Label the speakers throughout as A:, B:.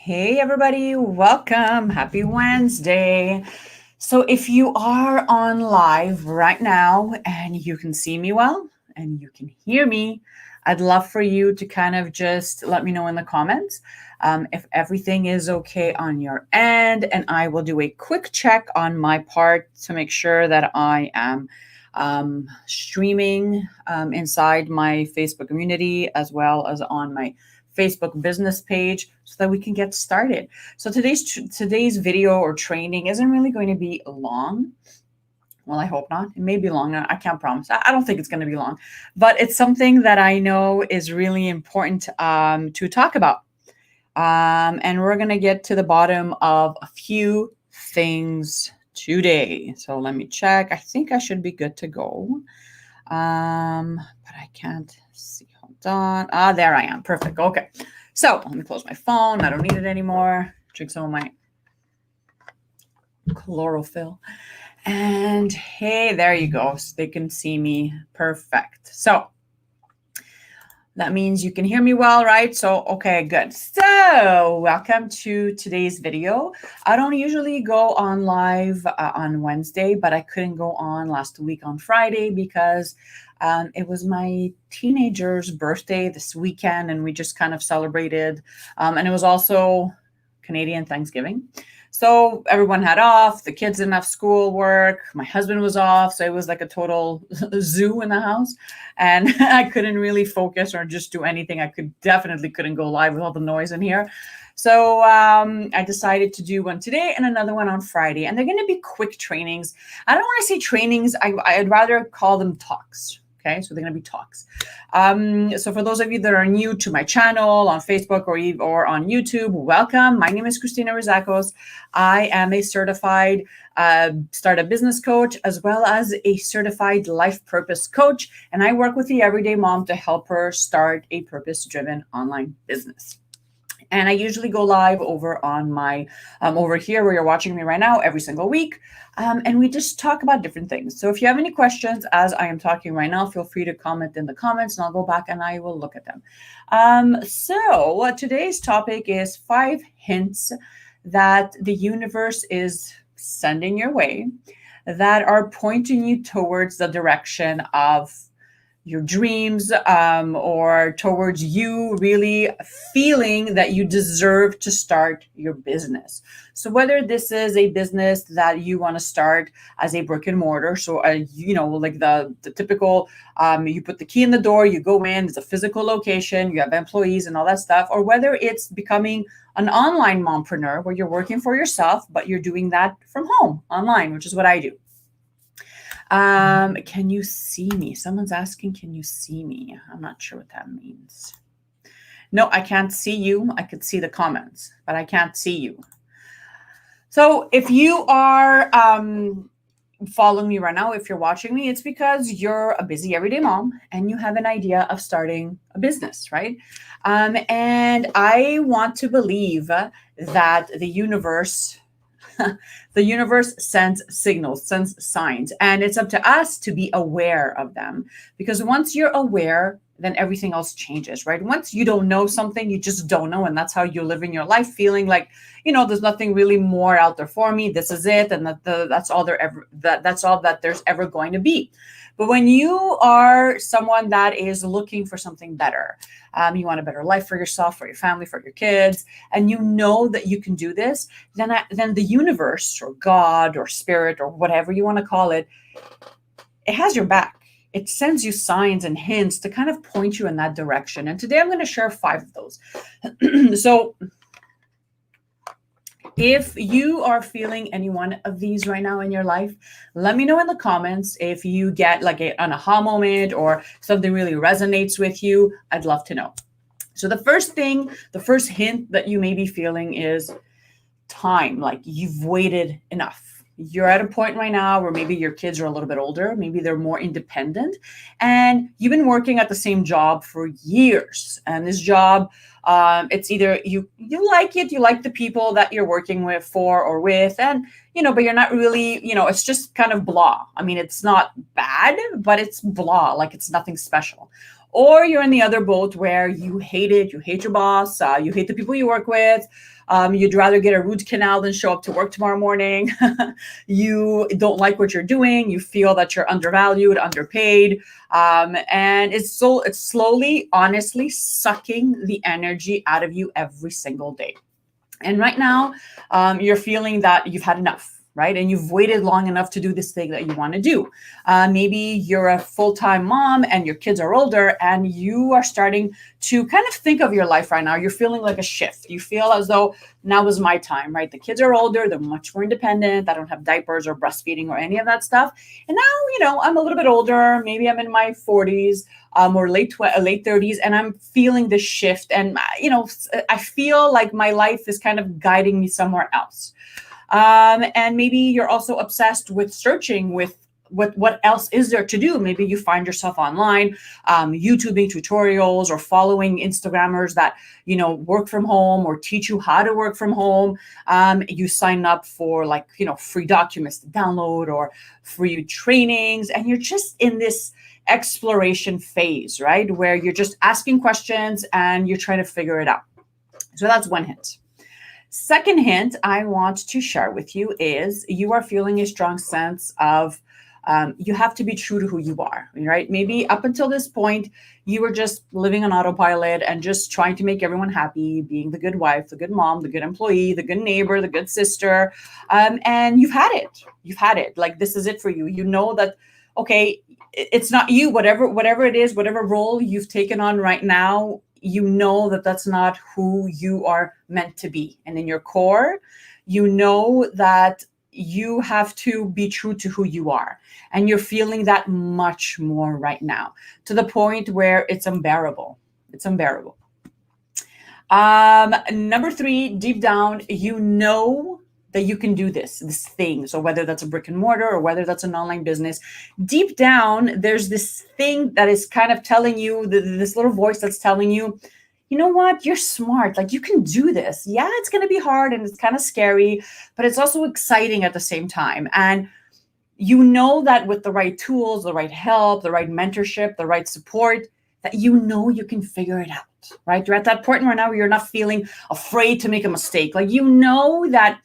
A: Hey, everybody, welcome. Happy Wednesday. So, if you are on live right now and you can see me well and you can hear me, I'd love for you to kind of just let me know in the comments if everything is okay on your end, and I will do a quick check on my part to make sure that I am streaming inside my Facebook community as well as on my Facebook business page so that we can get started. So today's video or training isn't really going to be long. Well, I hope not. It may be long. I can't promise. I don't think it's going to be long, but it's something that I know is really important to talk about. And we're going to get to the bottom of a few things today. So let me check. I think I should be good to go. But I can't see. Hold on. There I am. Perfect. Okay. So let me close my phone. I don't need it anymore. Drink some of my chlorophyll. And hey, there you go. So they can see me. Perfect. So that means you can hear me well, right? So, okay, good. So welcome to today's video. I don't usually go on live on Wednesday, but I couldn't go on last week on Friday because it was my teenager's birthday this weekend, and we just kind of celebrated. And it was also Canadian Thanksgiving. So everyone had off, the kids didn't have schoolwork, my husband was off, so it was like a total zoo in the house, and I couldn't really focus or just do anything. I definitely couldn't go live with all the noise in here. So I decided to do one today and another one on Friday, and they're going to be quick trainings. I don't want to say trainings, I'd rather call them talks. Okay, so they're going to be talks. So for those of you that are new to my channel on Facebook or on YouTube, welcome. My name is Christina Rizakos. I am a certified startup business coach as well as a certified life purpose coach. And I work with the everyday mom to help her start a purpose-driven online business. And I usually go live over on my, over here where you're watching me right now every single week. And we just talk about different things. So if you have any questions as I am talking right now, feel free to comment in the comments and I'll go back and I will look at them. So today's topic is 5 hints that the universe is sending your way that are pointing you towards the direction of your dreams or towards you really feeling that you deserve to start your business. So whether this is a business that you want to start as a brick and mortar, so like the typical, you put the key in the door, you go in, it's a physical location, you have employees and all that stuff, or whether it's becoming an online mompreneur where you're working for yourself, but you're doing that from home online, which is what I do. Can you see me? Someone's asking, can you see me? I'm not sure what that means. No, I can't see you. I could see the comments, but I can't see you. So if you are following me right now, if you're watching me, it's because you're a busy everyday mom and you have an idea of starting a business, right? And I want to believe that the universe sends signals, sends signs, and it's up to us to be aware of them. Because once you're aware, then everything else changes, right? Once you don't know something, you just don't know. And that's how you live in your life, feeling like, there's nothing really more out there for me. This is it. And that's all that's all that there's ever going to be. But when you are someone that is looking for something better, you want a better life for yourself, for your family, for your kids, and you know that you can do this, then the universe or God or spirit or whatever you want to call it, it has your back. It sends you signs and hints to kind of point you in that direction. And today I'm going to share 5 of those. So if you are feeling any one of these right now in your life, let me know in the comments. If you get like an aha moment or something really resonates with you, I'd love to know. So the first hint that you may be feeling is time, like you've waited enough. You're at a point right now where maybe your kids are a little bit older, maybe they're more independent, and you've been working at the same job for years. And this job It's either you like it, you like the people that you're working with for or with, and but you're not really, it's just kind of blah. I mean, it's not bad, but it's blah, like it's nothing special. Or you're in the other boat where you hate it, you hate your boss, you hate the people you work with. You'd rather get a root canal than show up to work tomorrow morning. You don't like what you're doing. You feel that you're undervalued, underpaid. And it's slowly, honestly sucking the energy out of you every single day. And right now, you're feeling that you've had enough, right? And you've waited long enough to do this thing that you want to do. Maybe you're a full-time mom and your kids are older and you are starting to kind of think of your life right now. You're feeling like a shift. You feel as though now is my time, right? The kids are older. They're much more independent. I don't have diapers or breastfeeding or any of that stuff. And now, I'm a little bit older. Maybe I'm in my 40s. Or late 30s, and I'm feeling the shift. And, I feel like my life is kind of guiding me somewhere else. And maybe you're also obsessed with searching with what else is there to do. Maybe you find yourself online, YouTubing tutorials or following Instagrammers that, work from home or teach you how to work from home. You sign up for free documents to download or free trainings, and you're just in this exploration phase, right? Where you're just asking questions and you're trying to figure it out. So that's one hint. Second hint I want to share with you is you are feeling a strong sense of you have to be true to who you are, right? Maybe up until this point, you were just living on autopilot and just trying to make everyone happy, being the good wife, the good mom, the good employee, the good neighbor, the good sister. And you've had it. You've had it. Like, this is it for you. You know that, okay, it's not you, whatever it is, whatever role you've taken on right now, you know that that's not who you are meant to be. And in your core, you know that you have to be true to who you are. And you're feeling that much more right now, to the point where it's unbearable. It's unbearable. Number 3, deep down, you know that you can do this thing. So whether that's a brick and mortar or whether that's an online business, deep down, there's this thing that is kind of telling you, this little voice that's telling you, you know what, you're smart. Like, you can do this. Yeah, it's going to be hard and it's kind of scary, but it's also exciting at the same time. And you know that with the right tools, the right help, the right mentorship, the right support, that you can figure it out, right? You're at that point where now you're not feeling afraid to make a mistake. Like, you know that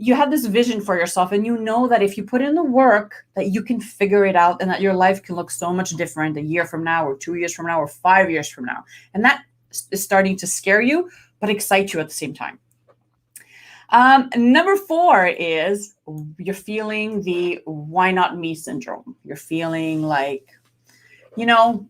A: you have this vision for yourself, and you know that if you put in the work, that you can figure it out, and that your life can look so much different a year from now or 2 years from now or 5 years from now. And that is starting to scare you, but excite you at the same time. Number 4 is you're feeling the why not me syndrome. You're feeling like,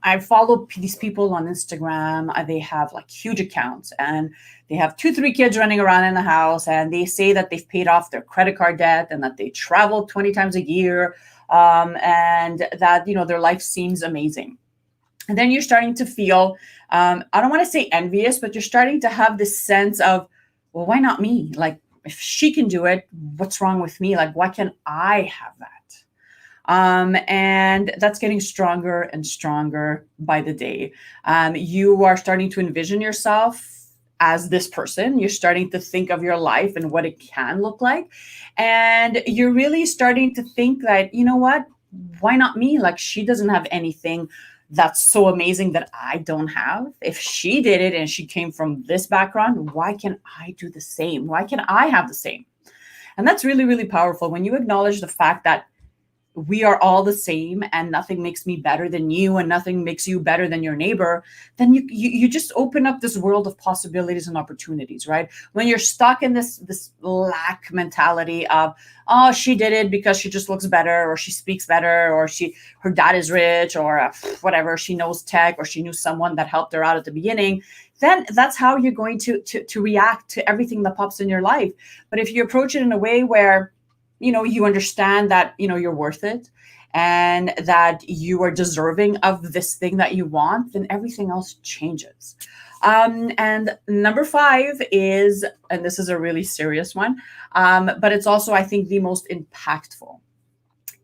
A: I follow these people on Instagram. They have huge accounts and they have 2-3 kids running around in the house, and they say that they've paid off their credit card debt and that they travel 20 times a year, and that, their life seems amazing. And then you're starting to feel, I don't want to say envious, but you're starting to have this sense of, well, why not me? Like, if she can do it, what's wrong with me? Like, why can't I have that? And that's getting stronger and stronger by the day. You are starting to envision yourself as this person. You're starting to think of your life and what it can look like. And you're really starting to think that, you know what, why not me? Like, she doesn't have anything that's so amazing that I don't have. If she did it and she came from this background, why can't I do the same? Why can't I have the same? And that's really, really powerful when you acknowledge the fact that we are all the same and nothing makes me better than you and nothing makes you better than your neighbor. Then you just open up this world of possibilities and opportunities, right? When you're stuck in this lack mentality of, oh, she did it because she just looks better, or she speaks better, or her dad is rich, or whatever, she knows tech, or she knew someone that helped her out at the beginning, then that's how you're going to react to everything that pops in your life. But if you approach it in a way where you understand that, you're worth it and that you are deserving of this thing that you want, then everything else changes. And number 5 is, and this is a really serious one, but it's also, I think, the most impactful,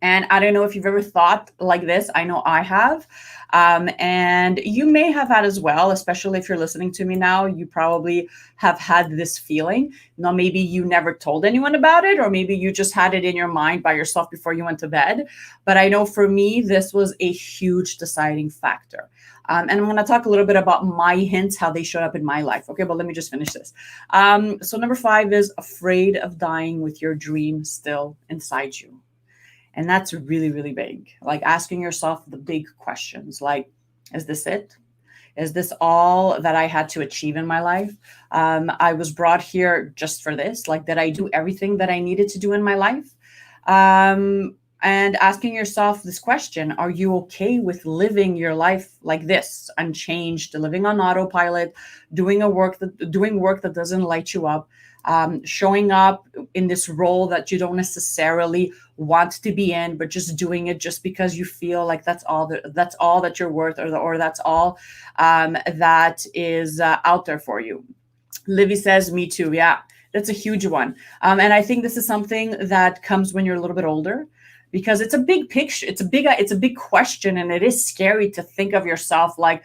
A: And I don't know if you've ever thought like this. I know I have. And you may have had as well, especially if you're listening to me now. You probably have had this feeling. Now, maybe you never told anyone about it, or maybe you just had it in your mind by yourself before you went to bed. But I know for me, this was a huge deciding factor. And I'm going to talk a little bit about my hints, how they showed up in my life. Okay, but let me just finish this. So number 5 is afraid of dying with your dream still inside you. And that's really, really big. Like asking yourself the big questions like, is this it? Is this all that I had to achieve in my life? I was brought here just for this. Like, did I do everything that I needed to do in my life? And asking yourself this question, are you okay with living your life like this, unchanged, living on autopilot, doing work that doesn't light you up? Showing up in this role that you don't necessarily want to be in, but just doing it just because you feel like that's all that you're worth, or that's all that is out there for you. Livy says, me too. Yeah, that's a huge one. And I think this is something that comes when you're a little bit older, because it's a big picture. It's a big question. And it is scary to think of yourself like,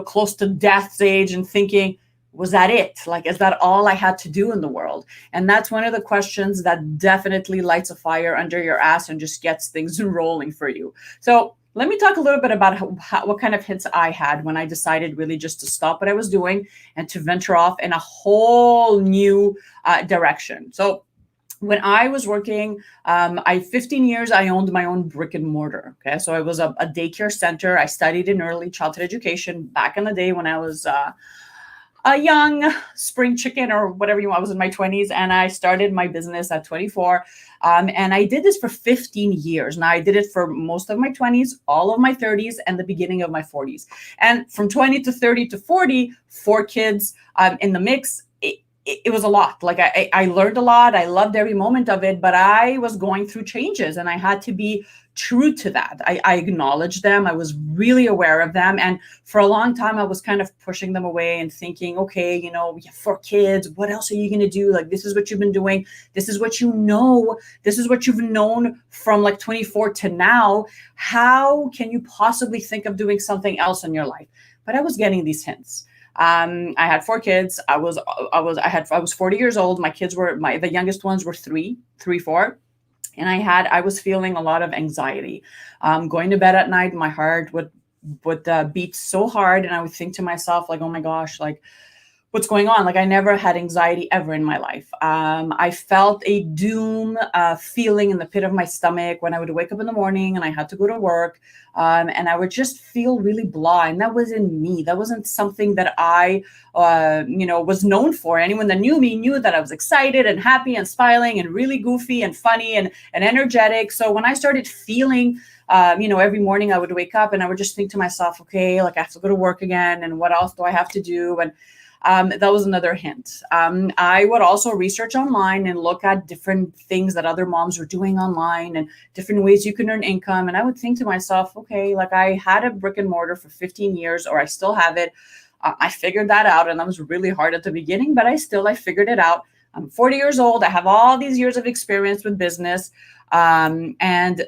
A: close to death's age and thinking, was that it? Like, is that all I had to do in the world? And that's one of the questions that definitely lights a fire under your ass and just gets things rolling for you. So let me talk a little bit about what kind of hits I had when I decided really just to stop what I was doing and to venture off in a whole new direction. So when I was working, 15 years, I owned my own brick and mortar. Okay. So I was a daycare center. I studied in early childhood education back in the day when I was a young spring chicken or whatever you want. I was in my 20s and I started my business at 24. And I did this for 15 years. Now I did it for most of my 20s, all of my 30s, and the beginning of my 40s. And from 20 to 30 to 40, 4 kids in the mix. It was a lot. Like I learned a lot. I loved every moment of it, but I was going through changes and I had to be true to that. I acknowledged them. I was really aware of them. And for a long time, I was kind of pushing them away and thinking, okay, we have 4 kids. What else are you going to do? Like, this is what you've been doing. This is what you know. This is what you've known from like 24 to now. How can you possibly think of doing something else in your life? But I was getting these hints. I had 4 kids. I was 40 years old. My kids the youngest ones were 3, 4. And I was feeling a lot of anxiety. Going to bed at night, my heart would beat so hard. And I would think to myself, like, oh my gosh, like, what's going on? Like, I never had anxiety ever in my life. I felt a doom feeling in the pit of my stomach when I would wake up in the morning and I had to go to work. And I would just feel really blah. And that wasn't me. That wasn't something that I, was known for. Anyone that knew me knew that I was excited and happy and smiling and really goofy and funny and energetic. So when I started feeling, every morning I would wake up and I would just think to myself, okay, like, I have to go to work again. And what else do I have to do? And that was another hint. I would also research online and look at different things that other moms were doing online and different ways you can earn income. And I would think to myself, okay, like, I had a brick and mortar for 15 years, or I still have it. I figured that out, and that was really hard at the beginning, but I figured it out. I'm 40 years old. I have all these years of experience with business. And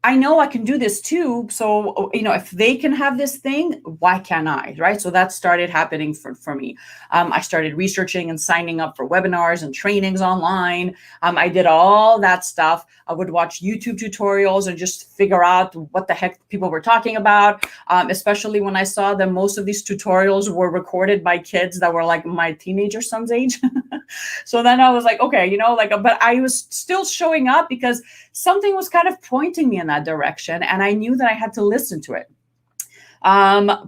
A: I know I can do this too. So, if they can have this thing, why can't I? Right. So that started happening for me. I started researching and signing up for webinars and trainings online. I did all that stuff. I would watch YouTube tutorials and just figure out what the heck people were talking about, especially when I saw that most of these tutorials were recorded by kids that were like my teenager son's age. So then I was like, okay, but I was still showing up because something was kind of pointing me in that direction. And I knew that I had to listen to it.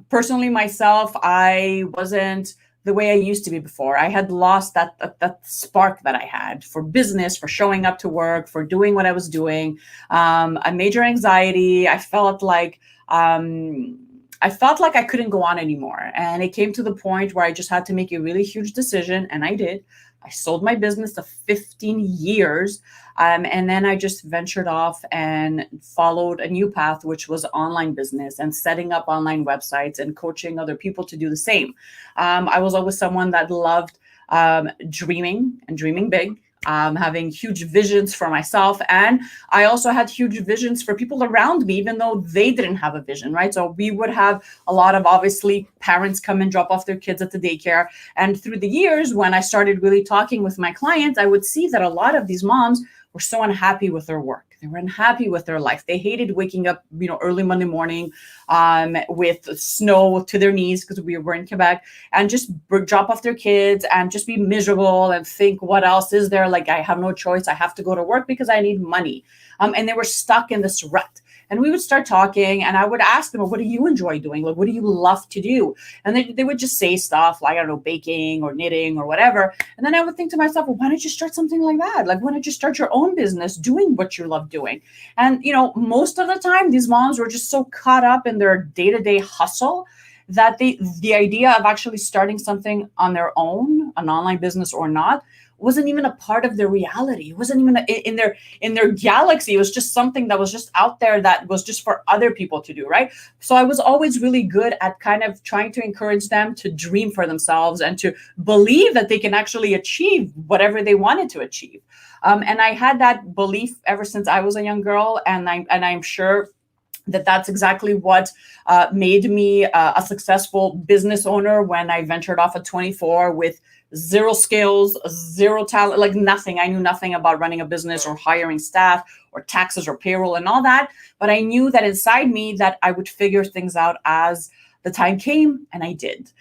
A: Personally, myself, I wasn't the way I used to be before. I had lost that spark that I had for business, for showing up to work, for doing what I was doing. A major anxiety. I felt like I couldn't go on anymore. And it came to the point where I just had to make a really huge decision. And I did. I sold my business to 15 years. And then I just ventured off and followed a new path, which was online business and setting up online websites and coaching other people to do the same. I was always someone that loved dreaming and dreaming big. having huge visions for myself. And I also had huge visions for people around me, even though they didn't have a vision, right? So we would have a lot of, obviously, parents come and drop off their kids at the daycare. And through the years, when I started really talking with my clients, I would see that a lot of these moms were so unhappy with their work. They were unhappy with their life. They hated waking up, early Monday morning with snow to their knees, because we were in Quebec, and just drop off their kids and just be miserable and think, what else is there? Like, I have no choice. I have to go to work because I need money. And they were stuck in this rut. And we would start talking, and I would ask them, well, what do you enjoy doing? Like, what do you love to do? And they would just say stuff like, I don't know, baking or knitting or whatever. And then I would think to myself, well, why don't you start something like that? Like, why don't you start your own business doing what you love doing? And, most of the time, these moms were just so caught up in their day-to-day hustle that the idea of actually starting something on their own, an online business or not, wasn't even a part of their reality. It wasn't even in their galaxy. It was just something that was just out there that was just for other people to do, right? So I was always really good at kind of trying to encourage them to dream for themselves and to believe that they can actually achieve whatever they wanted to achieve. And I had that belief ever since I was a young girl, and I'm sure that that's exactly what made me a successful business owner when I ventured off at 24 with zero skills, zero talent, like nothing. I knew nothing about running a business or hiring staff or taxes or payroll and all that. But I knew that inside me that I would figure things out as the time came, and I did.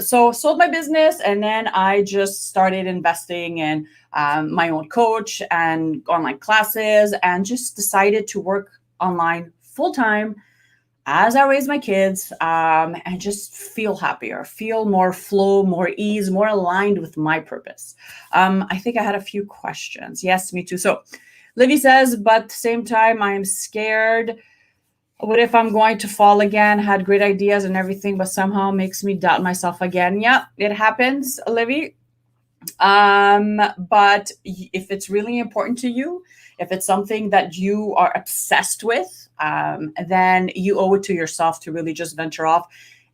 A: So sold my business, and then I just started investing in my own coach and online classes, and just decided to work online full-time as I raise my kids, and just feel happier, feel more flow, more ease, more aligned with my purpose. I think I had a few questions. Yes, me too. So Livy says, but at the same time, I am scared. What if I'm going to fall again? Had great ideas and everything, but somehow makes me doubt myself again. Yeah, it happens, Livy. But if it's really important to you, if it's something that you are obsessed with, then you owe it to yourself to really just venture off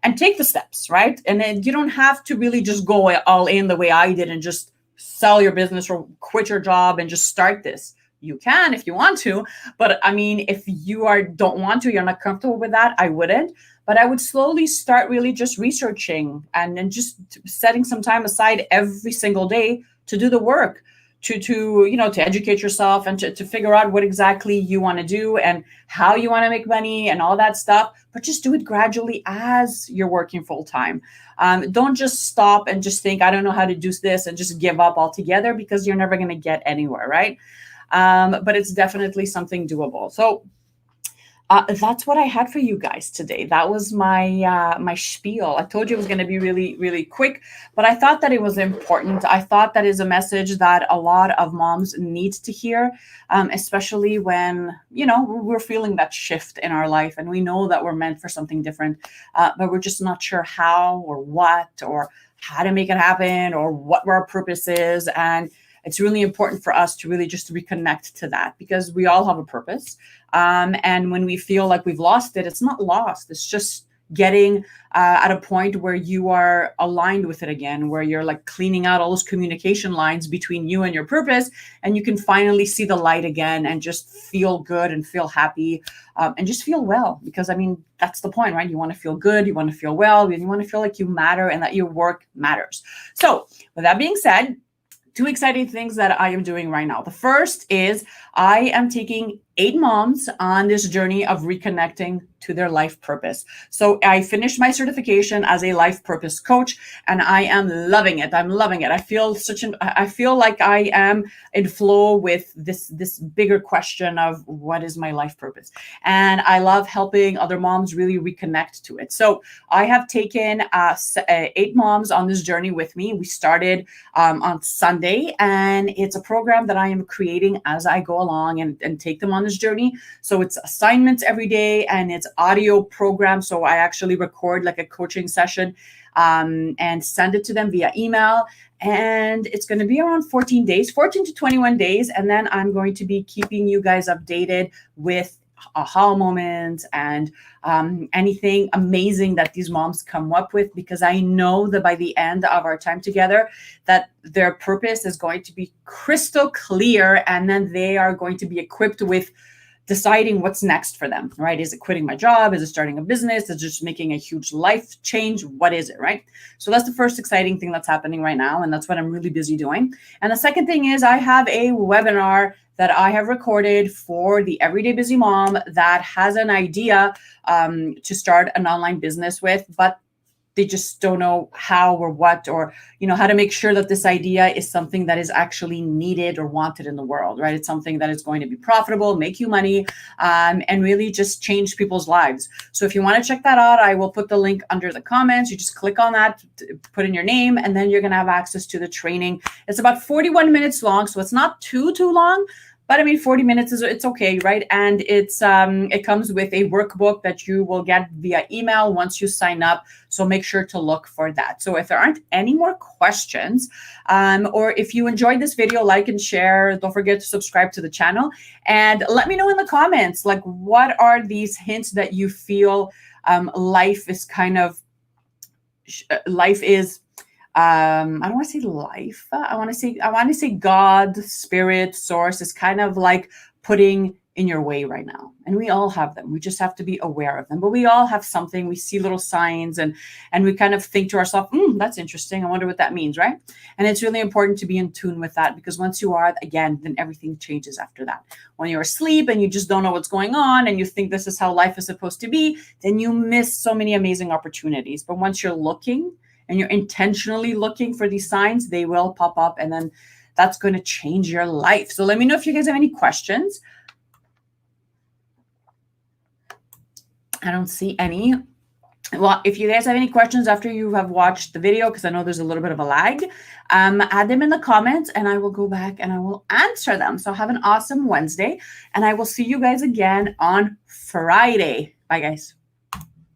A: and take the steps, right? And then you don't have to really just go all in the way I did and just sell your business or quit your job and just start this. You can if you want to, but I mean, if you don't want to, you're not comfortable with that, I wouldn't. But I would slowly start really just researching and then just setting some time aside every single day to do the work, to educate yourself and to figure out what exactly you want to do and how you want to make money and all that stuff. But just do it gradually as you're working full time. Don't just stop and just think, I don't know how to do this, and just give up altogether, because you're never going to get anywhere, right? But it's definitely something doable. So that's what I had for you guys today. That was my spiel. I told you it was going to be really, really quick, but I thought that it was important. I thought that is a message that a lot of moms need to hear, especially when, we're feeling that shift in our life and we know that we're meant for something different, but we're just not sure how or what or how to make it happen or what our purpose is. And it's really important for us to really just reconnect to that, because we all have a purpose. And when we feel like we've lost it, it's not lost. It's just getting at a point where you are aligned with it again, where you're like cleaning out all those communication lines between you and your purpose, and you can finally see the light again and just feel good and feel happy, and just feel well. Because I mean, that's the point, right? You want to feel good, you want to feel well, and you want to feel like you matter and that your work matters. So with that being said, 2 exciting things that I am doing right now. The first is I am taking 8 moms on this journey of reconnecting to their life purpose. So I finished my certification as a life purpose coach, and I am loving it. I'm loving it. I feel like I am in flow with this bigger question of what is my life purpose. And I love helping other moms really reconnect to it. So I have taken 8 moms on this journey with me. We started on Sunday, and it's a program that I am creating as I go along and take them on this journey. So it's assignments every day, and it's audio program. So I actually record like a coaching session and send it to them via email. And it's going to be around 14 to 21 days. And then I'm going to be keeping you guys updated with aha moments and anything amazing that these moms come up with, because I know that by the end of our time together, that their purpose is going to be crystal clear, and then they are going to be equipped with deciding what's next for them, right? Is it quitting my job? Is it starting a business? Is it just making a huge life change? What is it, right? So that's the first exciting thing that's happening right now, and that's what I'm really busy doing. And the second thing is I have a webinar that I have recorded for the everyday busy mom that has an idea to start an online business with, but they just don't know how or what, or how to make sure that this idea is something that is actually needed or wanted in the world, right? It's something that is going to be profitable, make you money, and really just change people's lives. So if you want to check that out, I will put the link under the comments. You just click on that, put in your name, and then you're going to have access to the training. It's about 41 minutes long, so it's not too long. But I mean, 40 minutes it's okay, right? And it comes with a workbook that you will get via email once you sign up. So make sure to look for that. So if there aren't any more questions, or if you enjoyed this video, like and share. Don't forget to subscribe to the channel. And let me know in the comments, like, what are these hints that you feel life is I don't want to say life. I want to say God, spirit, source is kind of like putting in your way right now. And we all have them. We just have to be aware of them. But we all have something. We see little signs and we kind of think to ourselves, that's interesting. I wonder what that means, right? And it's really important to be in tune with that, because once you are, again, then everything changes after that. When you're asleep and you just don't know what's going on and you think this is how life is supposed to be, then you miss so many amazing opportunities. But once you're looking, and you're intentionally looking for these signs, they will pop up, and then that's going to change your life. So let me know if you guys have any questions. I don't see any. Well, if you guys have any questions after you have watched the video, because I know there's a little bit of a lag, add them in the comments and I will go back and I will answer them. So have an awesome Wednesday, and I will see you guys again on Friday. Bye, guys.